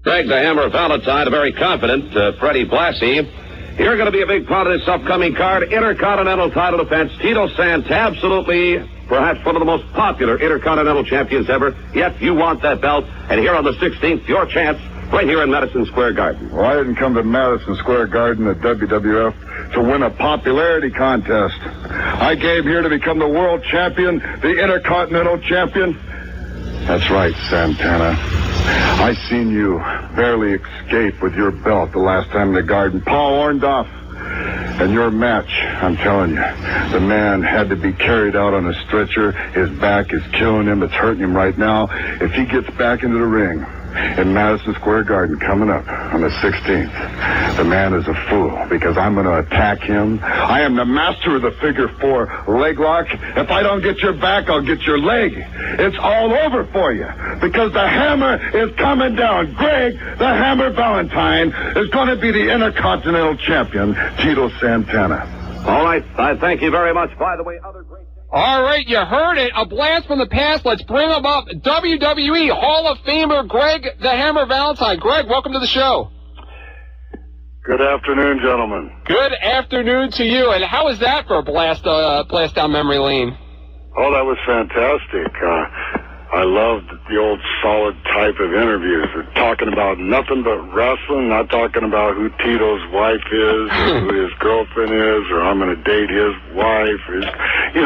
Greg the Hammer Valentine, a very confident Freddie Blassie. You're going to be a big part of this upcoming card. Intercontinental title defense. Tito Santana, absolutely, perhaps one of the most popular Intercontinental champions ever. Yet you want that belt. And here on the 16th, your chance right here in Madison Square Garden. Well, I didn't come to Madison Square Garden at WWF to win a popularity contest. I came here to become the world champion, the Intercontinental champion. That's right, Santana. I seen you barely escape with your belt the last time in the Garden. Paul Orndorff. And your match, I'm telling you, the man had to be carried out on a stretcher. His back is killing him. It's hurting him right now. If he gets back into the ring in Madison Square Garden coming up on the 16th, the man is a fool because I'm going to attack him. I am the master of the figure 4 leg lock. If I don't get your back, I'll get your leg. It's all over for you because the Hammer is coming down. Greg the Hammer Valentine is going to be the Intercontinental champion, Tito Santana. All right. I thank you very much. By the way, other great... All right, you heard it. A blast from the past. Let's bring him up. WWE Hall of Famer Greg the Hammer Valentine. Greg, welcome to the show. Good afternoon, gentlemen. Good afternoon to you. And how was that for a blast down memory lane? Oh, that was fantastic. I loved the old solid type of interviews. We're talking about nothing but wrestling, not talking about who Tito's wife is, or who his girlfriend is, or I'm going to date his wife. It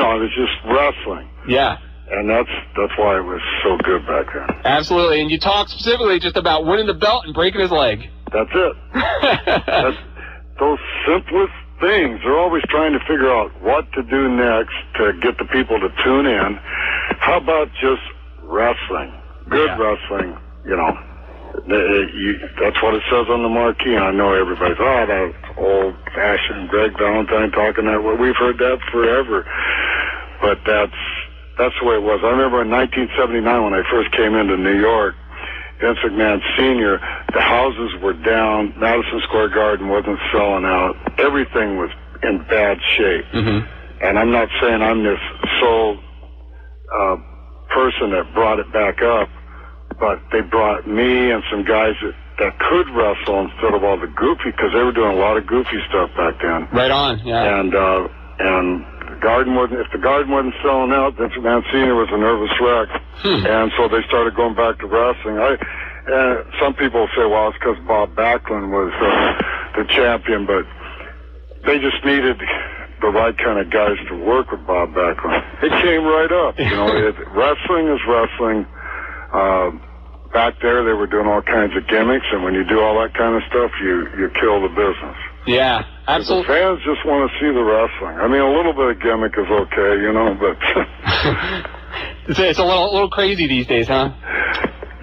was just wrestling. Yeah. And that's why it was so good back then. Absolutely. And you talked specifically just about winning the belt and breaking his leg. That's it. That's those simplest things. They're always trying to figure out what to do next to get the people to tune in. How about just wrestling? Good wrestling, that's what it says on the marquee. And I know everybody's, that old-fashioned Greg Valentine talking that way. We've heard that forever. But that's the way it was. I remember in 1979 when I first came into New York, Vince McMahon Sr., the houses were down. Madison Square Garden wasn't selling out. Everything was in bad shape. Mm-hmm. And I'm not saying I'm this sole person that brought it back up, but they brought me and some guys that could wrestle instead of all the goofy, because they were doing a lot of goofy stuff back then. Right on, yeah. And the Garden wasn't, if the Garden wasn't selling out, Vince McMahon Sr. was a nervous wreck. And so they started going back to wrestling. Some people say, well, it's because Bob Backlund was the champion, but they just needed the right kind of guys to work with Bob Backlund. It came right up. Wrestling is wrestling. Back there, they were doing all kinds of gimmicks, and when you do all that kind of stuff, you kill the business. Yeah, absolutely. The fans just want to see the wrestling. I mean, a little bit of gimmick is okay, but... It's a little crazy these days, huh?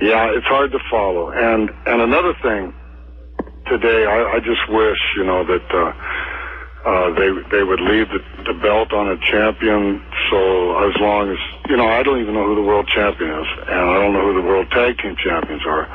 Yeah, it's hard to follow. And another thing, today, I just wish, that they would leave the belt on a champion, so as long as, I don't even know who the world champion is, and I don't know who the world tag team champions are.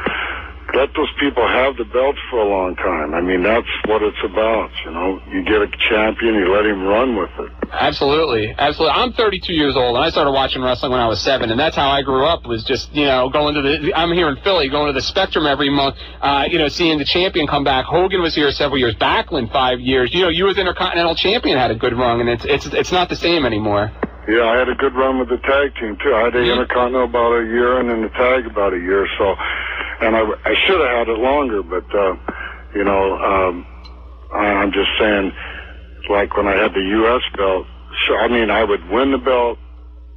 Let those people have the belts for a long time. I mean, that's what it's about, You get a champion, you let him run with it. Absolutely. I'm 32 years old, and I started watching wrestling when I was 7, and that's how I grew up, was just, going to I'm here in Philly, going to the Spectrum every month, seeing the champion come back. Hogan was here several years, Backlund 5 years. You as Intercontinental champion had a good run, and it's not the same anymore. Yeah, I had a good run with the tag team, too. I had the Intercontinental about a year, and then the tag about a year, so... And I should have had it longer, but, I'm just saying, like when I had the U.S. belt, I would win the belt,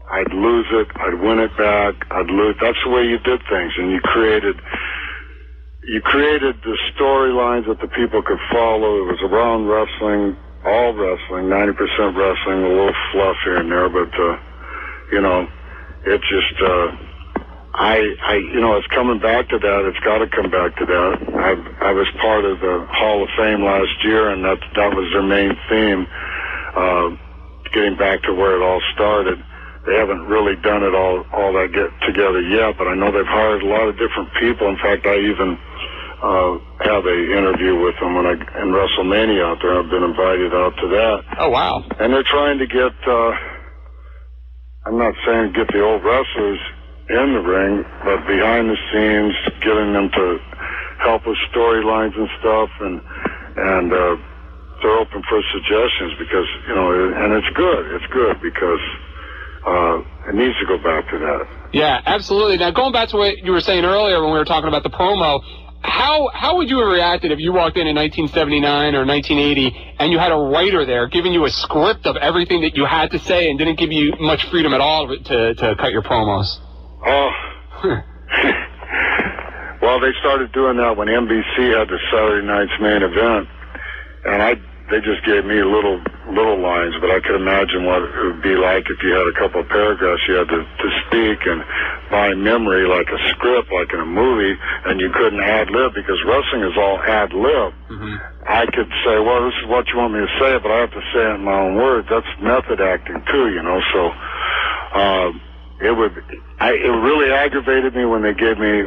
I'd lose it, I'd win it back, I'd lose. That's the way you did things, and you created the storylines that the people could follow. It was around wrestling, all wrestling, 90% wrestling, a little fluff here and there, but, it just... it's coming back to that. It's got to come back to that. I was part of the Hall of Fame last year, and that was their main theme, getting back to where it all started. They haven't really done it all that get together yet, but I know they've hired a lot of different people. In fact, I even have a interview with them in WrestleMania out there. I've been invited out to that. Oh, wow. And they're trying to get, I'm not saying get the old wrestlers in the ring, but behind the scenes, getting them to help with storylines and stuff, and they're open for suggestions because, you know, and it's good because it needs to go back to that. Yeah, absolutely. Now, going back to what you were saying earlier when we were talking about the promo, how would you have reacted if you walked in 1979 or 1980 and you had a writer there giving you a script of everything that you had to say and didn't give you much freedom at all to cut your promos? Oh. Well, they started doing that when NBC had the Saturday night's main event, and they just gave me little lines, but I could imagine what it would be like if you had a couple of paragraphs you had to speak, and by memory, like a script, like in a movie, and you couldn't ad-lib because wrestling is all ad-lib. Mm-hmm. I could say, well, this is what you want me to say, but I have to say it in my own words. That's method acting too, you know, so it really aggravated me when they gave me,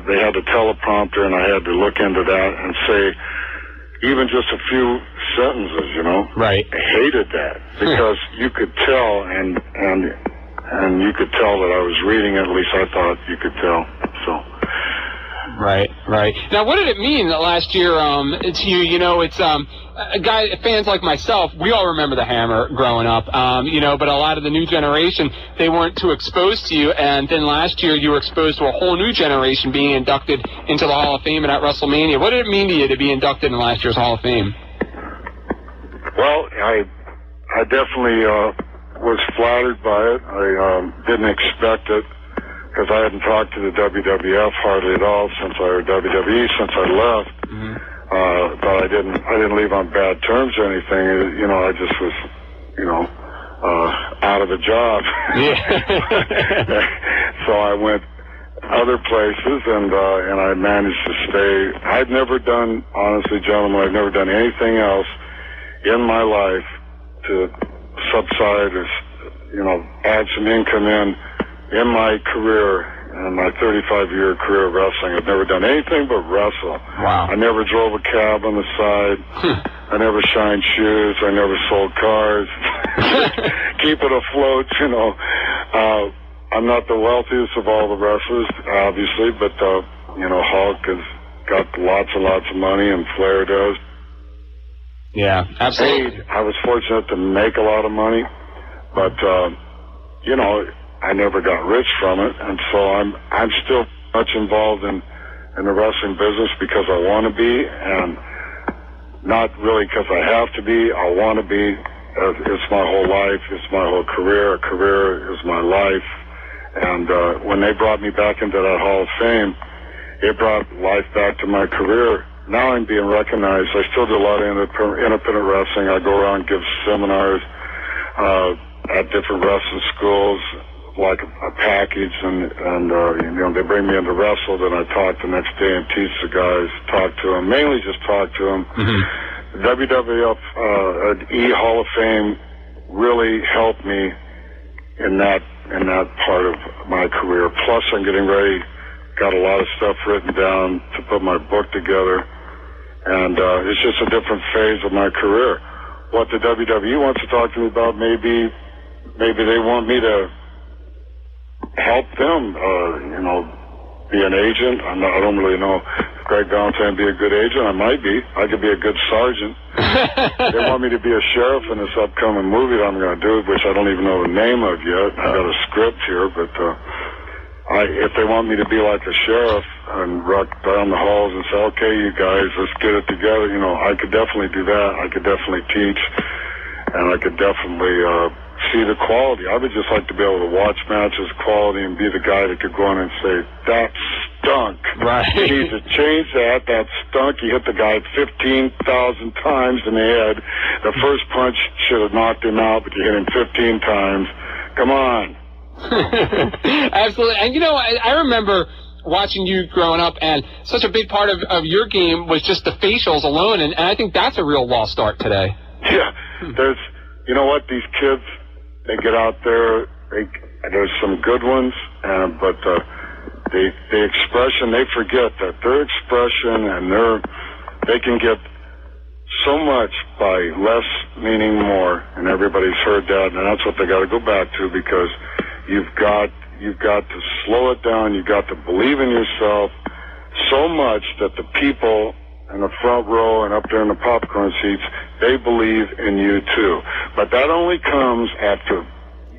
they had a teleprompter and I had to look into that and say even just a few sentences, you know. Right. I hated that because you could tell and you could tell that I was reading it, at least I thought you could tell, so. Right. Now, what did it mean last year to you? You know, it's fans like myself, we all remember the Hammer growing up, you know, but a lot of the new generation, they weren't too exposed to you, and then last year you were exposed to a whole new generation being inducted into the Hall of Fame and at WrestleMania. What did it mean to you to be inducted in last year's Hall of Fame? Well, I definitely was flattered by it. I didn't expect it, because I hadn't talked to the WWF hardly at all since WWE since I left. Mm-hmm. But I didn't leave on bad terms or anything. You know, I just was, you know, out of a job. Yeah. So I went other places, and I managed to stay. I've never done, honestly, gentlemen, I've never done anything else in my life to subside or, you know, add some income in my career, in my 35-year career of wrestling. I've never done anything but wrestle. Wow. I never drove a cab on the side. I never shined shoes. I never sold cars. Keep it afloat, you know. I'm not the wealthiest of all the wrestlers, obviously, but, you know, Hulk has got lots and lots of money, and Flair does. Yeah, absolutely. I was fortunate to make a lot of money, but, you know, I never got rich from it, and so I'm still much involved in the wrestling business because I want to be, and not really because I have to be. I want to be. It's my whole life. It's my whole career. A career is my life. And when they brought me back into that Hall of Fame, it brought life back to my career. Now I'm being recognized. I still do a lot of independent wrestling. I go around and give seminars at different wrestling schools, like a package, and you know, they bring me in to wrestle, then I talk the next day and teach the guys, talk to them, mainly just talk to them. Mm-hmm. WWE Hall of Fame really helped me in that part of my career. Plus, I'm getting ready, got a lot of stuff written down to put my book together, and it's just a different phase of my career. What the WWE wants to talk to me about, maybe they want me to help them, you know, be an agent. I don't really know if Greg Valentine be a good agent. I might be. I could be a good sergeant. They want me to be a sheriff in this upcoming movie that I'm going to do, which I don't even know the name of yet. I got a script here, but if they want me to be like a sheriff and rock down the halls and say, okay, you guys, let's get it together, you know, I could definitely do that. I could definitely teach, and I could definitely see the quality. I would just like to be able to watch matches, quality, and be the guy that could go in and say, that stunk. Right. You need to change that. That stunk. You hit the guy 15,000 times in the head. The first punch should have knocked him out, but you hit him 15 times. Come on. Absolutely. And, you know, I remember watching you growing up, and such a big part of your game was just the facials alone, and I think that's a real lost art today. Yeah. You know what, these kids, they get out there, there's some good ones, but the expression, they forget that their expression and they can get so much by less meaning more, and everybody's heard that, and that's what they got to go back to, because you've got to slow it down. You've got to believe in yourself, so much that the people in the front row and up there in the popcorn seats, they believe in you too. But that only comes after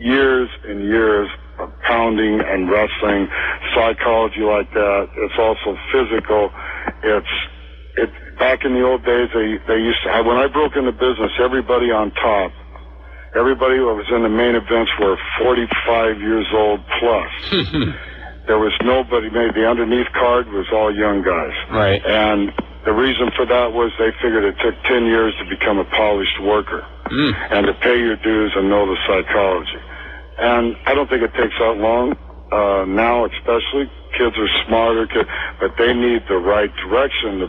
years and years of pounding and wrestling, psychology like that. It's also physical. Back in the old days, they used to, when I broke into business, everybody on top, everybody who was in the main events were 45 years old plus. There was nobody, maybe the underneath card was all young guys. Right. And the reason for that was they figured it took 10 years to become a polished worker and to pay your dues and know the psychology. And I don't think it takes that long. Now, especially, kids are smarter, but they need the right direction.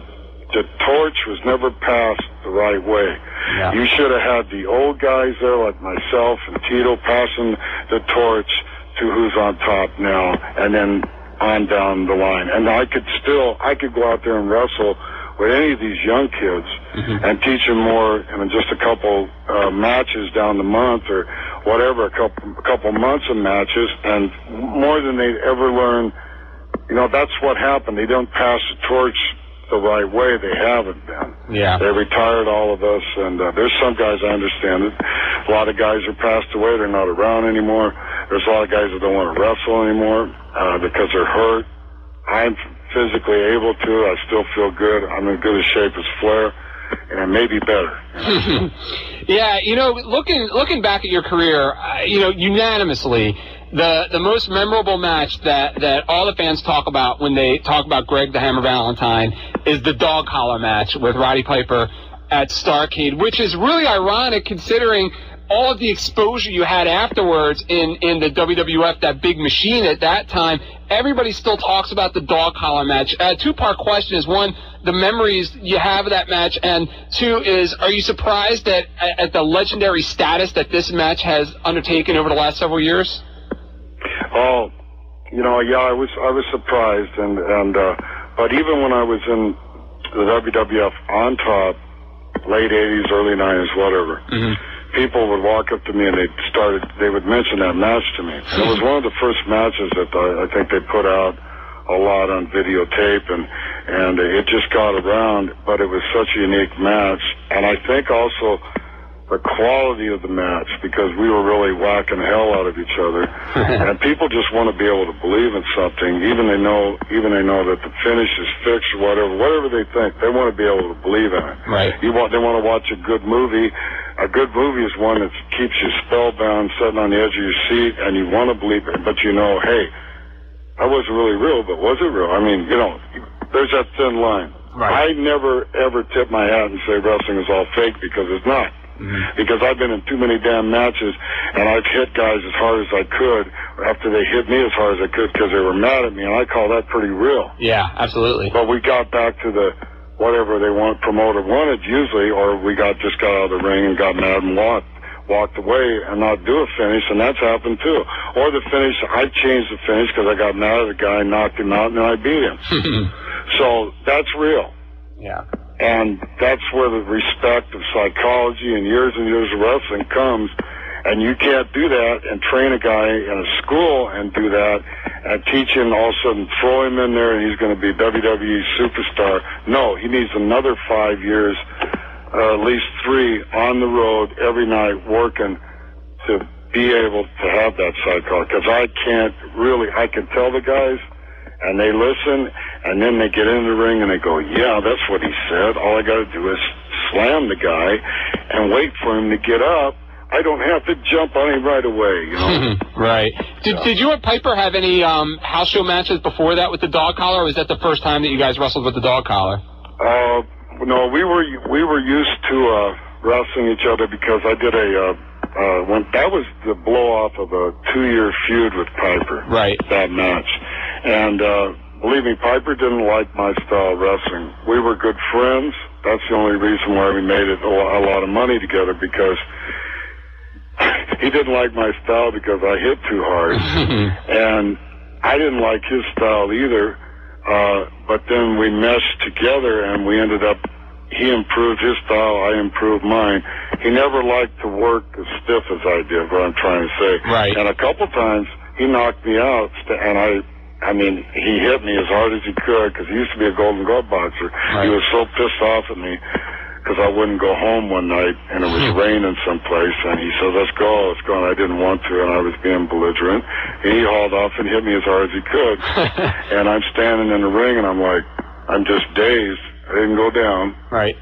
The torch was never passed the right way. Yeah. You should have had the old guys there, like myself and Tito, passing the torch to who's on top now, and then on down the line. And I could go out there and wrestle with any of these young kids and teach them more in just a couple matches down the month or whatever, a couple months of matches, and more than they'd ever learn. You know, that's what happened. They don't pass the torch the right way. They haven't been. Yeah. They retired all of us, and there's some guys, I understand it. A lot of guys are passed away. They're not around anymore. There's a lot of guys that don't want to wrestle anymore because they're hurt. I'm physically able to. I still feel good. I'm in good a shape as Flair, and maybe better. Yeah, you know, looking back at your career, you know, unanimously, the most memorable match that all the fans talk about when they talk about Greg the Hammer Valentine is the dog collar match with Roddy Piper at Starrcade, which is really ironic considering all of the exposure you had afterwards in the WWF, that big machine at that time. Everybody still talks about the dog collar match. Two-part question is, one, the memories you have of that match, and two is, are you surprised at the legendary status that this match has undertaken over the last several years? Oh, you know, yeah, I was surprised, but even when I was in the WWF on top, late 80s, early 90s, whatever, people would walk up to me and they would mention that match to me. And it was one of the first matches that I think they put out a lot on videotape, and it just got around, but it was such a unique match. And I think also the quality of the match, because we were really whacking the hell out of each other, and people just want to be able to believe in something, even they know that the finish is fixed or whatever they think, they want to be able to believe in it. Right. They want to watch a good movie. A good movie is one that keeps you spellbound, sitting on the edge of your seat, and you want to believe it, but you know, hey, that wasn't really real, but was it real? I mean, you know, there's that thin line. Right. I never ever tip my hat and say wrestling is all fake, because it's not. Because I've been in too many damn matches, and I've hit guys as hard as I could after they hit me as hard as I could because they were mad at me, and I call that pretty real. Yeah, absolutely. But we got back to the whatever they want, promoter wanted usually, or we just got out of the ring and got mad and walked away and not do a finish, and that's happened too. Or the finish, I changed the finish because I got mad at the guy, knocked him out, and then I beat him. So that's real. Yeah. And that's where the respect of psychology and years of wrestling comes. And you can't do that and train a guy in a school and do that and teach him, all of a sudden throw him in there and he's going to be WWE superstar. No, he needs another 5 years, at least 3, on the road every night working to be able to have that psychology. Because I can tell the guys, and they listen, and then they get in the ring and they go, yeah, that's what he said. All I got to do is slam the guy and wait for him to get up. I don't have to jump on him right away, you know. Right. Did you and Piper have any house show matches before that with the dog collar, or was that the first time that you guys wrestled with the dog collar? No, we were used to wrestling each other because I did that was the blow off of a 2-year feud with Piper. Right. That match. And believe me, Piper didn't like my style of wrestling. We were good friends. That's the only reason why we made it a lot of money together, because he didn't like my style because I hit too hard. And I didn't like his style either. But then we meshed together and we ended up, he improved his style, I improved mine. He never liked to work as stiff as I did, what I'm trying to say. Right. And a couple times he knocked me out, and I mean, he hit me as hard as he could because he used to be a Golden Glove boxer. Right. He was so pissed off at me because I wouldn't go home one night and it was raining someplace, and he said, let's go, and I didn't want to, and I was being belligerent. And he hauled off and hit me as hard as he could. And I'm standing in the ring, and I'm like, I'm just dazed. I didn't go down. Right.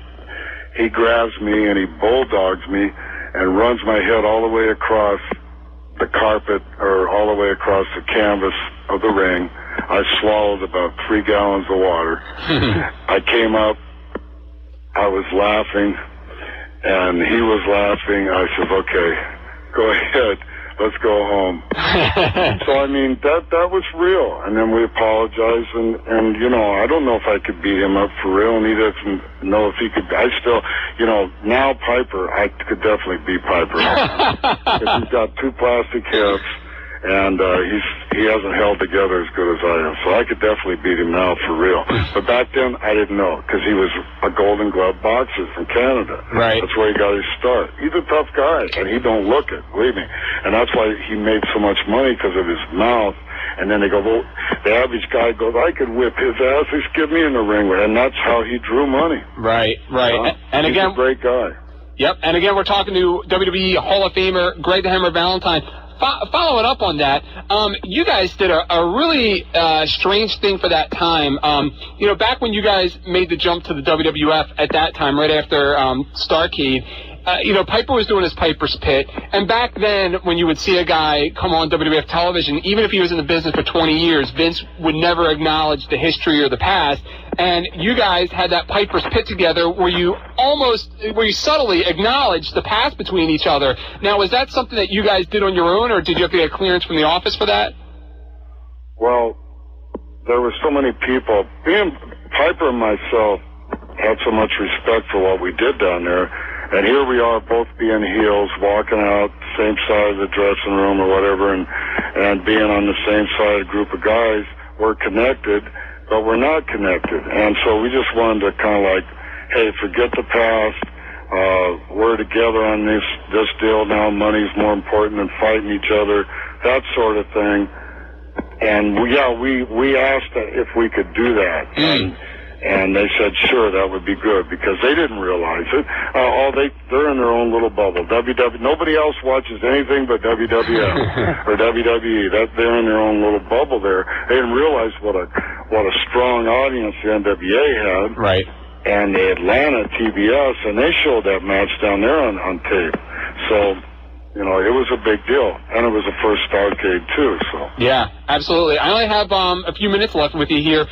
He grabs me and he bulldogs me and runs my head all the way across the carpet, or all the way across the canvas of the ring. I swallowed about 3 gallons of water. I came up, I was laughing, and he was laughing. I said, okay, go ahead, let's go home. So, I mean, that was real. And then we apologized, and you know, I don't know if I could beat him up for real, and he doesn't know if he could. I still, you know, now Piper, I could definitely beat Piper. Because he's got 2 plastic hips, and he hasn't held together as good as I have. So I could definitely beat him now for real. But back then, I didn't know, because he was a Golden Glove boxer from Canada. Right. That's where he got his start. He's a tough guy, and he don't look it, believe me. And that's why he made so much money, because of his mouth. And then they go, well, the average guy goes, I could whip his ass, just get me in the ring with. And that's how he drew money. Right, right. And he's again, a great guy. Yep, and again, we're talking to WWE Hall of Famer Greg the Hammer Valentine. Following up on that, you guys did a really strange thing for that time. You know, back when you guys made the jump to the WWF at that time, right after Starrcade, you know, Piper was doing his Piper's Pit, and back then, when you would see a guy come on WWF television, even if he was in the business for 20 years, Vince would never acknowledge the history or the past, and you guys had that Piper's Pit together where you subtly acknowledged the past between each other. Now, was that something that you guys did on your own, or did you have to get clearance from the office for that? Well, there were so many people. Being Piper and myself had so much respect for what we did down there. And here we are, both being heels, walking out same side of the dressing room or whatever, and being on the same side of a group of guys. We're connected, but we're not connected. And so we just wanted to kind of like, hey, forget the past. We're together on this deal now. Money's more important than fighting each other, that sort of thing. And we asked if we could do that. And they said, sure, that would be good, because they didn't realize it. They're in their own little bubble. Nobody else watches anything but WWF or WWE. They're in their own little bubble there. They didn't realize what a strong audience the NWA had. Right. And the Atlanta TBS, and they showed that match down there on tape. So, you know, it was a big deal. And it was the first Starrcade, too, so. Yeah, absolutely. I only have a few minutes left with you here.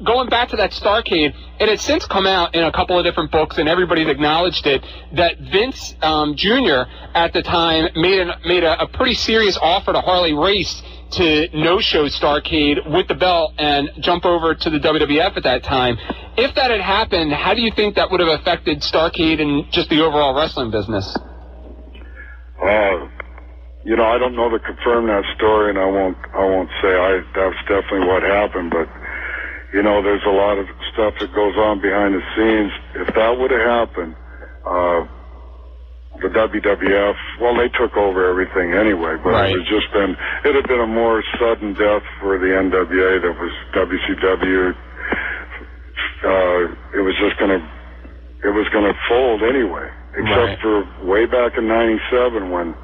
Going back to that Starrcade, it had since come out in a couple of different books, and everybody's acknowledged it, that Vince Jr. at the time made a pretty serious offer to Harley Race to no-show Starrcade with the belt and jump over to the WWF at that time. If that had happened, how do you think that would have affected Starrcade and just the overall wrestling business? You know, I don't know to confirm that story, and I won't say that's definitely what happened, but, you know, there's a lot of stuff that goes on behind the scenes. If that would have happened, the WWF, well, they took over everything anyway, but right. it had been a more sudden death for the NWA that was WCW. It was gonna fold anyway. Except for way back in 97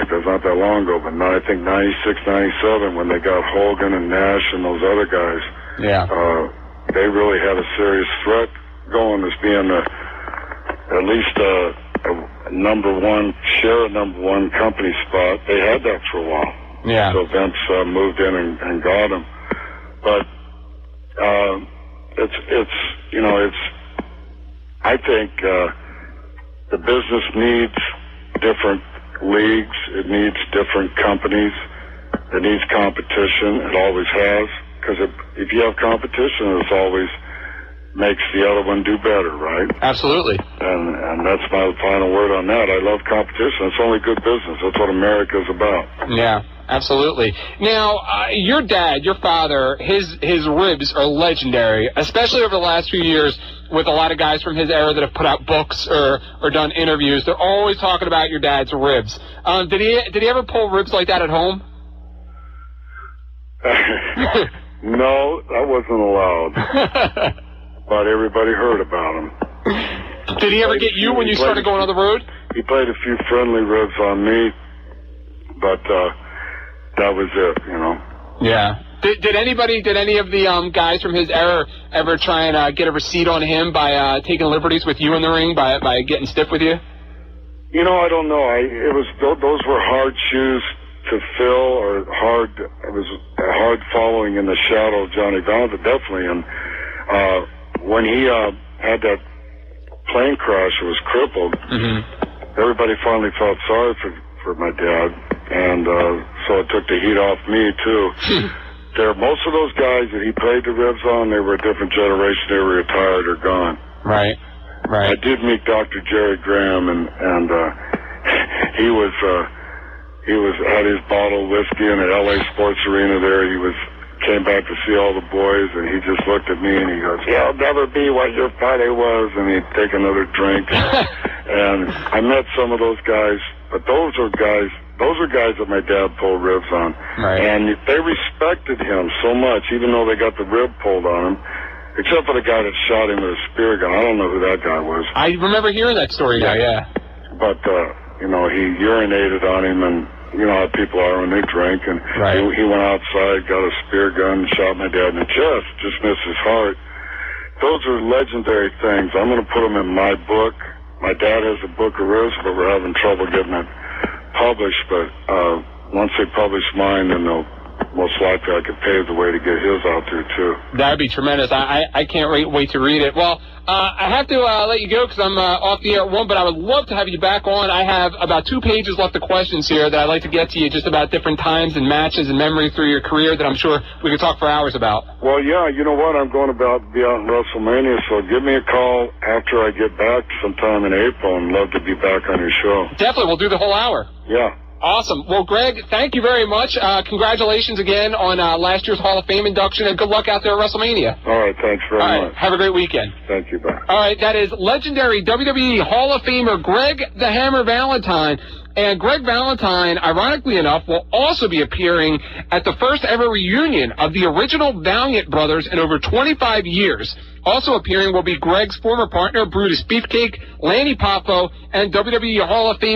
that's not that long ago, but I think 96, 97 when they got Hogan and Nash and those other guys. Yeah. They really had a serious threat going as being at least a number one company spot. They had that for a while. Yeah. So Vince moved in and got them. But I think the business needs different leagues. It needs different companies. It needs competition. It always has. Because if you have competition, it always makes the other one do better, right? Absolutely. And that's my final word on that. I love competition. It's only good business. That's what America's about. Yeah, absolutely. Now, your dad, your father, his ribs are legendary, especially over the last few years with a lot of guys from his era that have put out books or done interviews. They're always talking about your dad's ribs. Did he ever pull ribs like that at home? No, that wasn't allowed. But everybody heard about him. Did he ever get you when you started going on the road? He played a few friendly ribs on me, but that was it, you know. Yeah. Did any of the guys from his era ever try and get a receipt on him by taking liberties with you in the ring, by getting stiff with you? You know, I don't know. Those were hard shoes to fill, or hard. It was hard following in the shadow of Johnny Valentine, definitely. And when he had that plane crash, it was crippled. Everybody finally felt sorry for my dad, and so it took the heat off me too. Most of those guys that he played the ribs on, they were a different generation. They were retired or gone. Right. I did meet Dr. Jerry Graham, and he was had his bottle of whiskey in the LA Sports Arena there. He came back to see all the boys, and he just looked at me and he goes, "You'll never be what your father was," and he'd take another drink. And I met some of those guys, but those were guys that my dad pulled ribs on. Right. And they respected him so much, even though they got the rib pulled on him, except for the guy that shot him with a spear gun. I don't know who that guy was. I remember hearing that story, yeah. But, you know, he urinated on him, and you know how people are when they drink, and he went outside, got a spear gun, and shot my dad in the chest, just missed his heart. Those are legendary things. I'm going to put them in my book. My dad has a book of ribs, but we're having trouble getting it published. But once they publish mine, then they'll most likely I could pave the way to get his out there too. That'd be tremendous. I can't wait to read it. Well, I have to let you go because I'm off the air at 1, but I would love to have you back on. I have about 2 pages left of questions here that I'd like to get to you, just about different times and matches and memory through your career that I'm sure we could talk for hours about. Well, yeah, you know what? I'm going to be out in WrestleMania, so give me a call after I get back sometime in April, and love to be back on your show. Definitely. We'll do the whole hour. Yeah. Awesome. Well, Greg, thank you very much. Congratulations again on last year's Hall of Fame induction, and good luck out there at WrestleMania. All right. Thanks very much. Have a great weekend. Thank you. Bye. All right. That is legendary WWE Hall of Famer Greg the Hammer Valentine. And Greg Valentine, ironically enough, will also be appearing at the first ever reunion of the original Valiant brothers in over 25 years. Also appearing will be Greg's former partner, Brutus Beefcake, Lanny Poffo, and WWE Hall of Fame